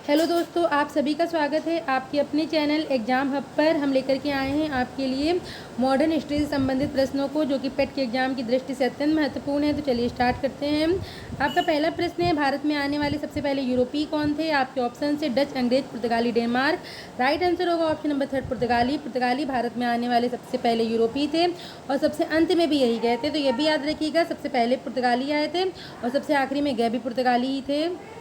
Hello दोस्तों, आप सभी का स्वागत है आपके अपने चैनल एग्ज़ाम हब पर। हम लेकर के आए हैं आपके लिए मॉडर्न हिस्ट्री से संबंधित प्रश्नों को, जो कि पेट के एग्जाम की दृष्टि से अत्यंत महत्वपूर्ण है। तो चलिए स्टार्ट करते हैं। आपका पहला प्रश्न है, भारत में आने वाले सबसे पहले यूरोपीय कौन थे? आपके ऑप्शन से डच, अंग्रेज, पुर्तगाली, डेनमार्क। राइट आंसर होगा ऑप्शन नंबर 3 पुर्तगाली। पुर्तगाली भारत में आने वाले सबसे पहले यूरोपीय थे और सबसे अंत में भी यही गए थे। तो ये भी याद रखिएगा, सबसे पहले पुर्तगाली आए थे और सबसे आखिरी में गए भी पुर्तगाली ही थे।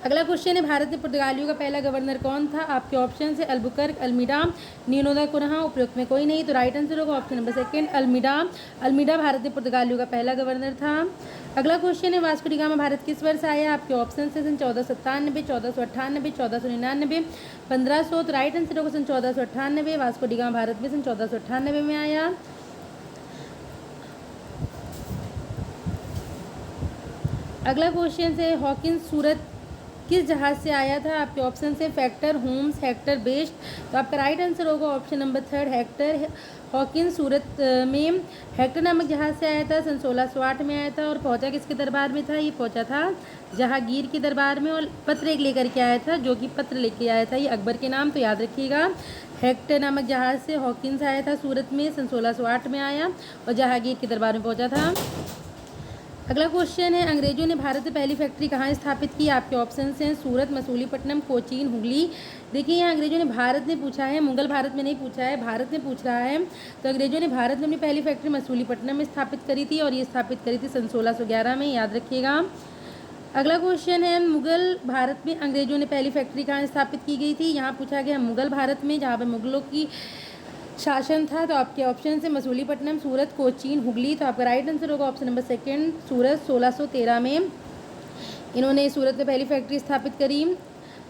अगला क्वेश्चन है, भारत में पुर्तगालियों का पहला गवर्नर कौन था? आपके ऑप्शन है अल्बुकर्क, अल्मीडा, नीनो दा कुन्हा। उपयुक्त में कोई नहीं, तो राइट आंसर होगा option number 2 Almeida. Almeida Bharat में पुर्तगालियों का पहला गवर्नर था। अगला क्वेश्चन है, वास्को डी गामा भारत किस वर्ष आया? आपके ऑप्शन है सन 1497, 1498, 1499, 1500। तो राइट आंसर होगा सन 1498। वास्को डी गामा भारत में सन 1498 में आया। अगला क्वेश्चन है, हॉकिंस सूरत किस जहाज़ से आया था? आपके ऑप्शन से फैक्टर, होम्स, हेक्टर, बेस्ट। तो आपका राइट आंसर होगा ऑप्शन नंबर 3 हेक्टर। हॉकिंस सूरत में हेक्टर नामक जहाज़ से आया था। सन 1608 में आया था और पहुंचा किसके दरबार में था? ये पहुंचा था जहांगीर के दरबार में और पत्र एक लेकर के आया था, जो कि पत्र लेके आया था ये अकबर के नाम। तो याद रखिएगा, हेक्टर नामक जहाज़ से हॉकिंस आया था सूरत में, सन 1608 में आया और जहांगीर के दरबार में पहुँचा था। अगला क्वेश्चन है, अंग्रेजों ने भारत में पहली फैक्ट्री कहाँ स्थापित की? आपके ऑप्शन हैं सूरत, मसूलीपट्टनम, कोचीन, हुगली। देखिए, यहाँ अंग्रेजों ने भारत में पूछा है, मुगल भारत में नहीं पूछा है, भारत में पूछ रहा है। तो अंग्रेजों ने भारत में अपनी पहली फैक्ट्री मसूलीपट्टनम में स्थापित करी थी और ये स्थापित करी थी सन 1611 में, याद रखिएगा। अगला क्वेश्चन है, मुगल भारत में अंग्रेजों ने पहली फैक्ट्री कहाँ स्थापित की गई थी? यहाँ पूछा गया मुगल भारत में, जहाँ पर मुगलों की शासन था। तो आपके ऑप्शन है मसूलीपट्टनम, सूरत, कोचीन, हुगली। तो आपका राइट आंसर होगा ऑप्शन नंबर 2 सूरत। 1613 में इन्होंने सूरत में पहली फैक्ट्री स्थापित करी।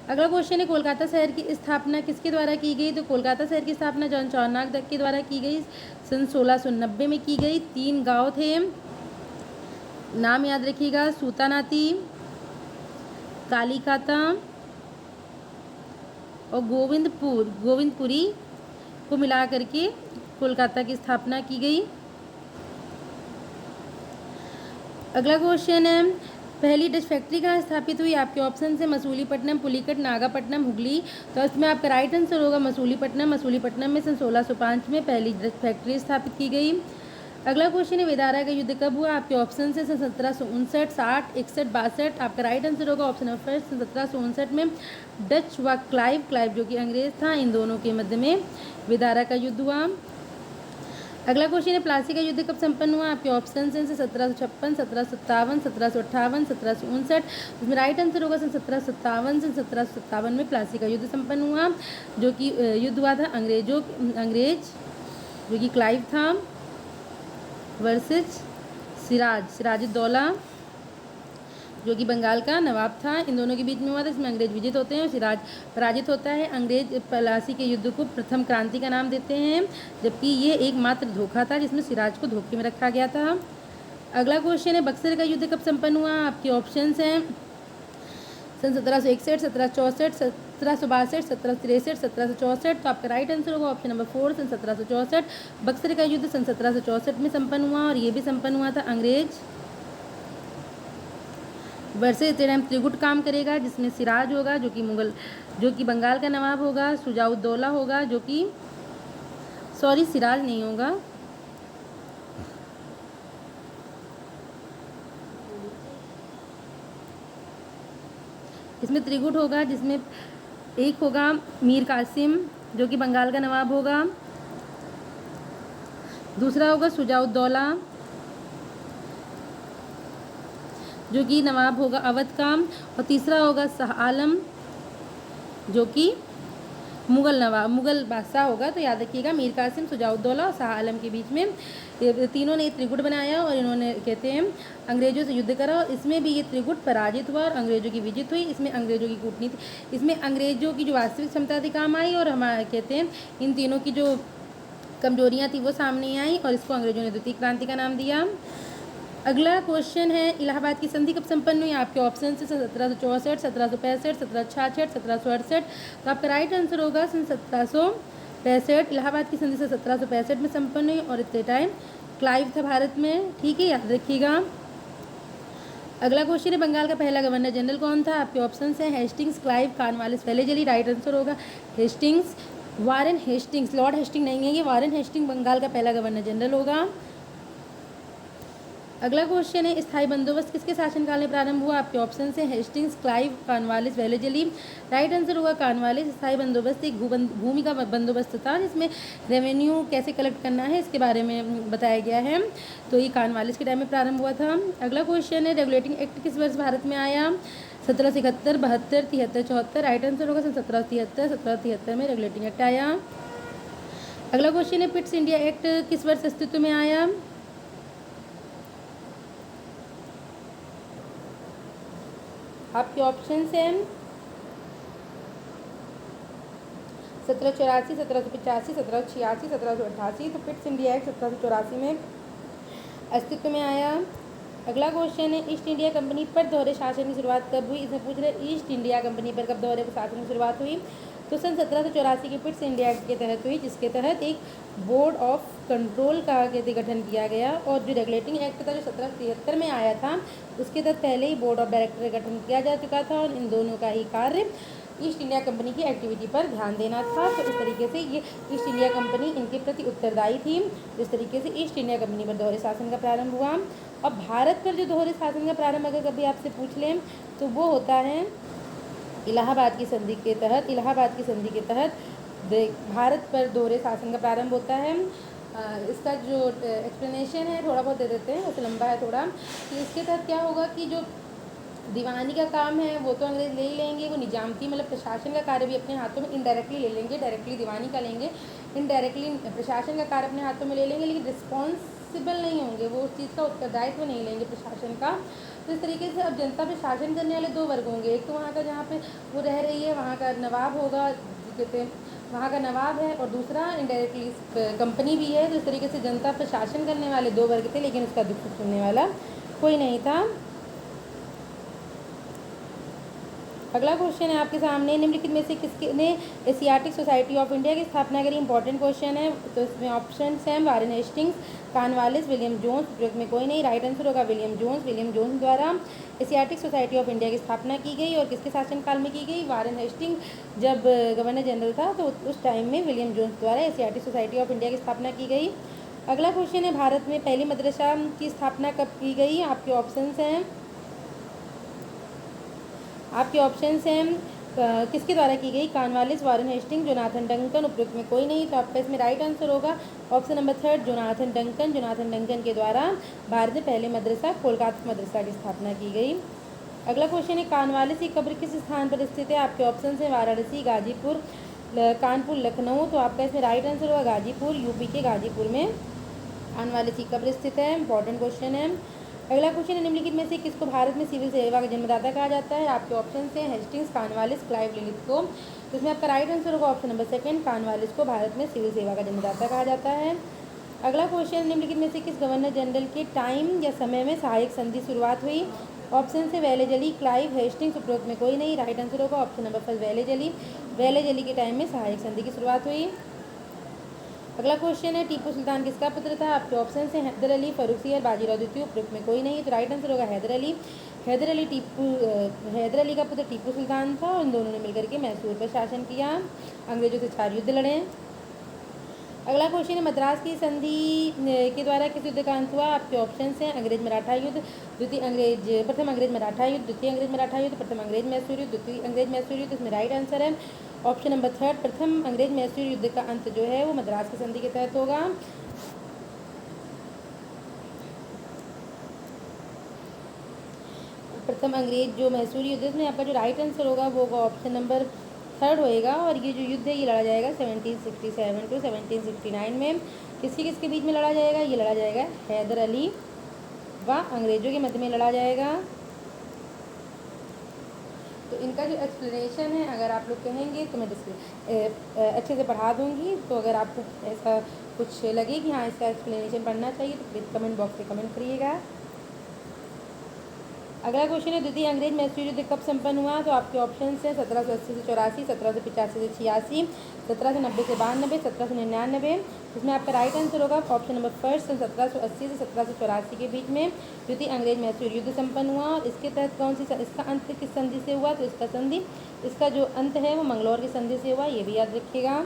अगला क्वेश्चन है, कोलकाता शहर की स्थापना किसके द्वारा की गई? तो कोलकाता शहर की स्थापना जॉन चार्नक के द्वारा की गई, सन 1690 में की गई। 3 गाँव थे, नाम याद रखिएगा, सूतानाती, कालीकाता और गोविंदपुरी को मिला करके कोलकाता की स्थापना की गई। अगला क्वेश्चन है, पहली डच फैक्ट्री कहाँ स्थापित हुई? आपके ऑप्शन है मसूलीपट्टनम, पुलिकट, नागापट्टनम, हुगली। तो इसमें आपका राइट आंसर होगा मसूलीपट्टनम। मसूलीपट्टनम में सन 1605 में पहली डच फैक्ट्री स्थापित की गई। अगला क्वेश्चन है, विदारा का युद्ध कब हुआ? आपके ऑप्शन है सन 1759, 60, 61, 62। आपका राइट आंसर होगा ऑप्शन नंबर 1 सन 1759 में डच व क्लाइव जो कि अंग्रेज था, इन दोनों के मध्य में विदारा का युद्ध हुआ। अगला क्वेश्चन है, प्लासी का युद्ध कब संपन्न हुआ? आपके ऑप्शन हैं 1756, 1757, 1758, 1759। उसमें राइट आंसर होगा सन 1757। सन 1757 में प्लासी का युद्ध संपन्न हुआ, जो कि युद्ध हुआ था अंग्रेज जो कि क्लाइव था वर्सेस सिराजुद्दौला जो कि बंगाल का नवाब था। इन दोनों के बीच में हुआ था। इसमें अंग्रेज विजित होते हैं और सिराज पराजित होता है। अंग्रेज प्लासी के युद्ध को प्रथम क्रांति का नाम देते हैं, जबकि ये एकमात्र धोखा था जिसमें सिराज को धोखे में रखा गया था। अगला क्वेश्चन है, बक्सर का युद्ध कब संपन्न हुआ? आपके ऑप्शंस हैं सन 1761, 1764, 1762, 1763, 1764। तो आपका राइट आंसर होगा ऑप्शन नंबर 4 सन 1764। बक्सर का युद्ध सन 1764 में संपन्न हुआ और ये भी संपन्न हुआ था अंग्रेज वर्सेस टाइम त्रिगुट काम करेगा, जिसमें सिराज होगा जो कि बंगाल का नवाब होगा, शुजाउद्दौला होगा जो कि सिराज नहीं होगा, इसमें त्रिगुट होगा, जिसमें एक होगा मीर कासिम जो कि बंगाल का नवाब होगा, दूसरा होगा शुजाउद्दौला जो कि नवाब होगा अवध का, और तीसरा होगा शाह आलम जो कि मुगल बादशाह होगा। तो याद रखिएगा, मीर कासिम, शुजाउद्दौला और शाह आलम के बीच में तीनों ने त्रिगुट बनाया और इन्होंने कहते हैं अंग्रेजों से युद्ध करा और इसमें भी ये त्रिगुट पराजित हुआ और अंग्रेजों की विजय हुई। इसमें अंग्रेजों की कूटनीति, इसमें अंग्रेजों की जो वास्तविक क्षमता थी काम आई और हमारे कहते हैं इन तीनों की जो कमजोरियाँ थी वो सामने आई और इसको अंग्रेजों ने द्वितीय क्रांति का नाम दिया। अगला क्वेश्चन है, इलाहाबाद की संधि कब संपन्न हुई? आपके ऑप्शन से 1764, 1765, 1766, 1768। तो आपका राइट आंसर होगा सन 1765। इलाहाबाद की संधि से 1765 में संपन्न हुई और इतने टाइम क्लाइव था भारत में, ठीक है, याद रखिएगा। अगला क्वेश्चन है बंगाल का पहला गवर्नर जनरल कौन था? आपके ऑप्शन हैं Hastings, Clive, Cornwallis, Wellesley. Right answer होगा Hastings, Warren Hastings. Lord Hasting नहीं है, ये वारेन हेस्टिंग बंगाल का पहला गवर्नर जनरल होगा। अगला क्वेश्चन है स्थायी बंदोबस्त किसके शासनकाल में प्रारंभ हुआ? आपके ऑप्शन हैं Hastings, Clive, Cornwallis, Wellesley. Right answer होगा कॉर्नवालिस। स्थायी बंदोबस्त एक भूमि का बंदोबस्त था जिसमें रेवेन्यू कैसे कलेक्ट करना है इसके बारे में बताया गया है, तो ये कॉर्नवालिस के टाइम में प्रारंभ हुआ था। अगला क्वेश्चन है रेगुलेटिंग एक्ट किस वर्ष भारत में आया? 1771, 72, 73, 74। राइट आंसर होगा 1773। 1773 में रेगुलेटिंग एक्ट आया। अगला क्वेश्चन है पिट्स इंडिया एक्ट किस वर्ष अस्तित्व में आया? आपके ऑप्शन हैं 1784, 1785, 1786, 1788। तो पिट्स इंडिया एक्ट 1784 में अस्तित्व में आया। अगला क्वेश्चन है ईस्ट इंडिया कंपनी पर दोहरे शासन की शुरुआत कब हुई? इसमें पूछ रहे ईस्ट इंडिया कंपनी पर कब दोहरे शासन की शुरुआत हुई? तो सन 1784 के पिट्स इंडिया एक्ट के तहत हुई, जिसके तहत एक बोर्ड ऑफ कंट्रोल का गठन किया गया। और जो रेगुलेटिंग एक्ट था जो 1773 में आया था उसके तहत पहले ही बोर्ड ऑफ डायरेक्टर का गठन किया जा चुका था, और इन दोनों का ही कार्य ईस्ट इंडिया कंपनी की एक्टिविटी पर ध्यान देना था। तो इस तरीके से ये ईस्ट इंडिया कंपनी इनके प्रति उत्तरदायी थी। इस तरीके से ईस्ट इंडिया कंपनी पर दोहरे शासन का प्रारंभ हुआ। और भारत पर जो दोहरे शासन का प्रारंभ अगर कभी आपसे पूछ लें तो वो होता है इलाहाबाद की संधि के तहत। इलाहाबाद की संधि के तहत भारत पर दोहरे शासन का प्रारंभ होता है। इसका जो एक्सप्लेनेशन है थोड़ा बहुत दे देते हैं, वैसे लंबा है थोड़ा, कि इसके तहत क्या होगा कि जो दीवानी का काम है वो तो अंग्रेज ले ही लेंगे, वो निजामती मतलब प्रशासन का कार्य भी अपने हाथों में इनडायरेक्टली ले लेंगे। डायरेक्टली दीवानी का लेंगे, इनडायरेक्टली प्रशासन का कार्य अपने हाथों में ले लेंगे, लेकिन रिस्पॉन्सिबल नहीं होंगे, वो उस चीज़ का उत्तरदायित्व नहीं लेंगे प्रशासन का। तो इस तरीके से अब जनता पे शासन करने वाले दो वर्ग होंगे। एक तो वहाँ का जहाँ पे वो रह रही है वहाँ का नवाब होगा, कहते हैं वहाँ का नवाब है, और दूसरा इनडायरेक्टली कंपनी भी है। तो इस तरीके से जनता पर शासन करने वाले दो वर्ग थे, लेकिन उसका दुख सुनने वाला कोई नहीं था। अगला क्वेश्चन है आपके सामने निम्नलिखित में से किसने एशियाटिक सोसाइटी ऑफ इंडिया की स्थापना करी? इंपॉर्टेंट क्वेश्चन है। तो इसमें ऑप्शन हैं Warren Hastings, Cornwallis, William Jones. उपयोग में कोई नहीं। राइट आंसर होगा विलियम जोन्स। विलियम जोन्स द्वारा एशियाटिक सोसाइटी ऑफ इंडिया की स्थापना की गई, और किसके शासनकाल में की गई? वारेन हेस्टिंग जब गवर्नर जनरल था तो उस टाइम में विलियम जोन्स द्वारा एशियाटिक सोसाइटी ऑफ इंडिया की स्थापना की गई। अगला क्वेश्चन है भारत में पहली मदरसा की स्थापना कब की गई? आपके ऑप्शन हैं किसके द्वारा की गई? Cornwallis, Warren Hasting, Jonathan Duncan. उपयुक्त में कोई नहीं। तो आपका इसमें राइट आंसर होगा option number 3 Jonathan Duncan. Jonathan Duncan के द्वारा भारत में पहले मदरसा कोलकाता मदरसा की स्थापना की गई। अगला क्वेश्चन है कानवालिस की कब्र किस स्थान पर स्थित है? आपके ऑप्शन हैं वाराणसी, गाजीपुर, कानपुर, लखनऊ। तो आपका इसमें राइट आंसर होगा गाजीपुर। यूपी के गाजीपुर में कानवालिस की कब्र स्थित है। इंपॉर्टेंट क्वेश्चन है। अगला क्वेश्चन है निम्नलिखित में से किसको भारत में सिविल सेवा का जन्मदाता कहा जाता है? आपके ऑप्शन हैं हेस्टिंग्स, कॉर्नवालिस, क्लाइव, लिलिथ को। तो इसमें आपका राइट आंसर होगा ऑप्शन नंबर 2 कॉर्नवालिस को भारत में सिविल सेवा का जन्मदाता कहा जाता है। अगला क्वेश्चन निम्नलिखित में से किस गवर्नर जनरल के टाइम या समय में सहायक संधि शुरुआत हुई? ऑप्शन से वेलेजली, क्लाइव, हेस्टिंग्स। उपरोक्त में कोई नहीं। राइट आंसर होगा ऑप्शन नंबर 1 वेलेजली। वेलेजली के टाइम में सहायक संधि की शुरुआत हुई। अगला क्वेश्चन है टीपू सुल्तान किसका पुत्र था? आपके ऑप्शन हैं हैदर अली, फर्रुख सिंह, बाजीराव द्वितीय। उपयुक्त में कोई नहीं है। तो राइट आंसर होगा हैदर अली। हैदर अली का पुत्र टीपू सुल्तान था, और इन दोनों ने मिलकर के मैसूर पर शासन किया, अंग्रेजों से 4 युद्ध लड़े। अगला क्वेश्चन है मद्रास की संधि के द्वारा किस युद्ध का अंत हुआ? आपके ऑप्शन हैं अंग्रेज मराठा युद्ध, प्रथम अंग्रेज मराठा युद्ध, द्वितीय अंग्रेज मराठा युद्ध, प्रथम अंग्रेज मैसूर युद्ध, द्वितीय अंग्रेज मैसूर युद्ध। इसमें राइट आंसर है ऑप्शन नंबर 3 प्रथम अंग्रेज मैसूर युद्ध का अंत जो है वो मद्रास की संधि के तहत होगा। प्रथम अंग्रेज जो मैसूर युद्ध, इसमें आपका जो राइट आंसर होगा वो ऑप्शन नंबर 3 होएगा। और ये जो युद्ध है ये लड़ा जाएगा 1767 टू 1769 में। किसके बीच में लड़ा जाएगा? ये लड़ा जाएगा हैदर अली व अंग्रेजों के मध्य में लड़ा जाएगा। तो इनका जो एक्सप्लेनेशन है अगर आप लोग कहेंगे तो मैं अच्छे से पढ़ा दूँगी। तो अगर आपको ऐसा कुछ लगे कि हाँ इसका एक्सप्लेनेशन पढ़ना चाहिए तो प्लीज़ कमेंट बॉक्स में कमेंट करिएगा। अगला क्वेश्चन है द्वितीय अंग्रेज मैसूर युद्ध कब संपन्न हुआ? तो आपके ऑप्शन है 1780 से 84, 1785 से 86, 1790 से 92, 1799। इसमें आपका राइट आंसर होगा ऑप्शन नंबर फर्स्ट, 1780 से 1784 के बीच में द्वितीय अंग्रेज मैसूर युद्ध संपन्न हुआ। और इसके तहत कौन सी इसका अंत किस संधि से हुआ? तो इसका जो अंत है वो मंगलौर की संधि से हुआ, ये भी याद रखिएगा।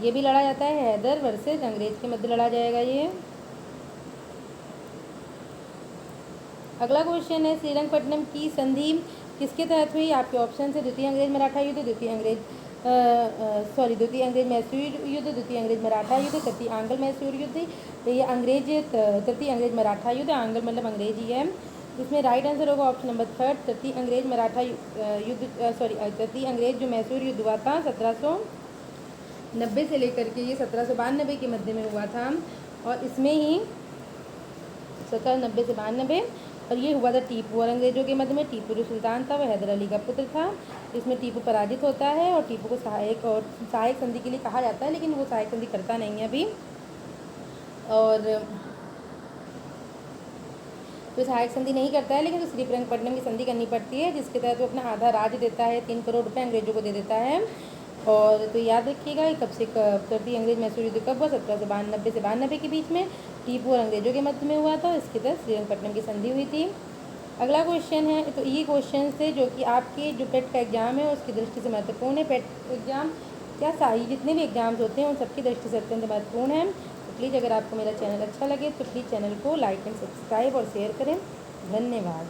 ये भी लड़ा जाता है हैदर वर्सेज अंग्रेज के मध्य लड़ा जाएगा ये। अगला क्वेश्चन है श्रीरंगपट्टनम की संधि किसके तहत हुई? आपके ऑप्शन है द्वितीय अंग्रेज मराठा युद्ध, द्वितीय अंग्रेज मैसूर युद्ध, द्वितीय अंग्रेज मराठा युद्ध, तृतीय आंग्ल मैसूर युद्ध। ये तृतीय अंग्रेज मराठा युद्ध, आंग्ल मतलब अंग्रेजी है। इसमें राइट आंसर होगा ऑप्शन नंबर थर्ड, तृतीय अंग्रेज मराठा युद्ध तृतीय अंग्रेज जो मैसूर युद्ध हुआ था 1790 से लेकर के ये 1792 के मध्य में हुआ था। और इसमें ही 1790 से 92, और ये हुआ था टीपू और अंग्रेजों के मध्य में। टीपू जो सुल्तान था वह हैदर अली का पुत्र था। इसमें टीपू पराजित होता है और टीपू को सहायक संधि के लिए कहा जाता है, लेकिन वो सहायक संधि करता नहीं है अभी। और तो सहायक संधि नहीं करता है, लेकिन तो श्रीरंगपट्टनम की संधि करनी पड़ती है, जिसके तहत वो अपना आधा राज्य देता है, 3 करोड़ रुपये अंग्रेजों को दे देता है। और तो याद रखिएगा कब से तृतीय अंग्रेज मैसूर युद्ध कब हुआ? 1792 से 92 के बीच में टीपू और अंग्रेजों के मध्य में हुआ था। इसके तहत श्रीरंगपट्टनम की संधि हुई थी। अगला क्वेश्चन है, तो ये क्वेश्चन थे जो कि आपके जो पेट का एग्जाम है उसकी दृष्टि से महत्वपूर्ण है। पेट एग्जाम क्या सारी जितने भी एग्जाम्स होते हैं उन सबकी दृष्टि से अत्यंत महत्वपूर्ण है। तो प्लीज़ अगर आपको मेरा चैनल अच्छा लगे तो प्लीज़ चैनल को लाइक एंड सब्सक्राइब और शेयर करें। धन्यवाद।